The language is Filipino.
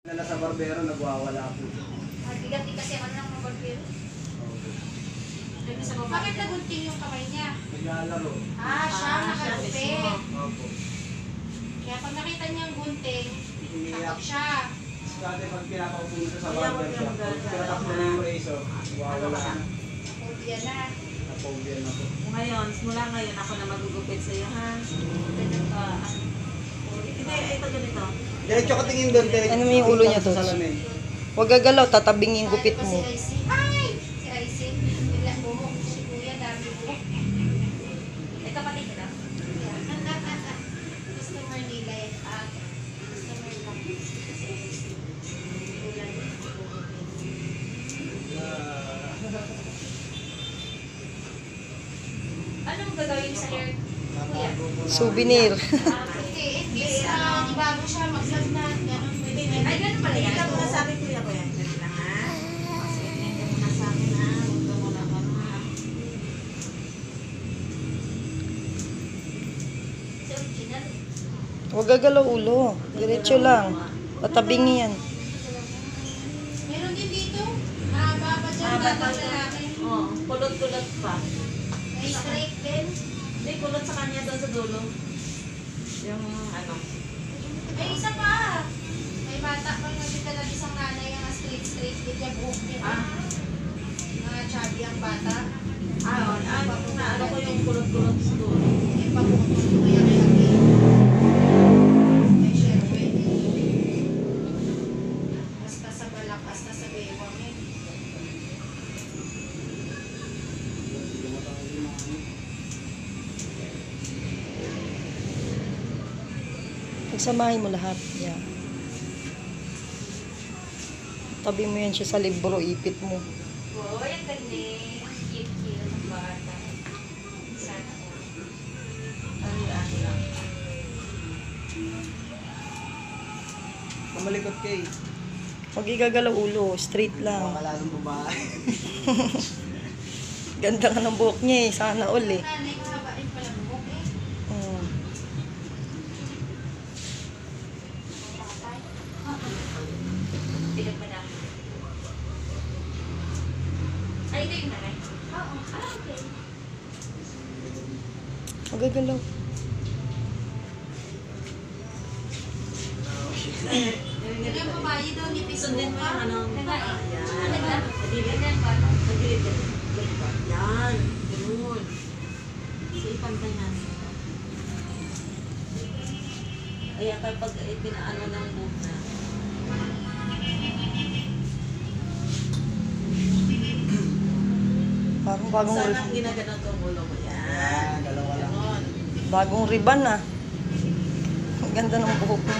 Nala sa barbero, nagwawala po. Mabigat-bigat kasi ano ng mga barbero. Bakit nagunting yung kamay niya? Naglalaro. Siya nakagupit. Opo. Kaya pag nakita niya yung gunting, Iniiyak. takot siya. Dati pag pinapaupo siya sa barber shop, pag pinatakbo na yung razor, nagwawala na. Phobia na. Naphobia na po. Ngayon, simula ngayon ako na magugupit sa iyo, ha? Hindi, ito ganito. Diretso ka tingin doon, diretso. Ano mo yung ulo niya, sa Tots? salamin. Huwag gagalaw, tatabing yung gupit Sabi ko mo. Si Aisin. Ay! Si Aisin. Biglang buhok. Si Kuya, dami buhok. Ito pati ka lang. Customer nila eh. Customer lang. Anong gagawin sa hair? Kuya? Souvenir. Hindi, bago siya magsagnan. Ganon. Ay, ganun pala yan. Ikaw muna sa akin, kuya ko yan. Ganun lang, ha? Sige, tingnan ka muna sa akin, ha? Huwag ka muna ka, ha? Sa original. Huwag gagalaw ulo. Diretso lang. Tatabing yan. Meron din dito. Mahaba pa dyan. Gagawin na natin. Oo, kulot-kulot pa. May straight din. Hindi, kulot sa kanya doon sa dulo. Yung ano. May isa pa. May bata pang nagdala isang nanay ang straight din niya buhok niya. Mga chubby ang bata. Ano ko yung kulot-kulot sa dulo. Yung pagpupulot ko yan lagi. May sherwin. Basta sa balak, basta sa bewang eh. Pagsamahin mo lahat. Yan. Tabi mo yan siya sa libro, ipit mo. Boy, ang galing. Ang cute-cute ng bata. Sana all. Ano lang. Kamalikot kay. Huwag igagalaw ulo, straight lang. Makalalong babae. Ganda ka ng buhok niya eh, sana all eh. Nanay, mahaba rin pala buhok eh. Mm. Bilag madami. Ay, ito yung nanay? Oo. Okay. Huwag gagalaw. Yan yung babae daw, nipis Sundin mo yung ano. Yan. Yan. Ganyan ba? Yan. Ganun. So, ipantay natin ito. Kaya kapag pinaano ng buhok na, Parang bagong, sana ginaganon ko ang ulo mo. Yan. Dalawa lang. Ganon. bagong riban ah. Ang ganda ng buhok mo.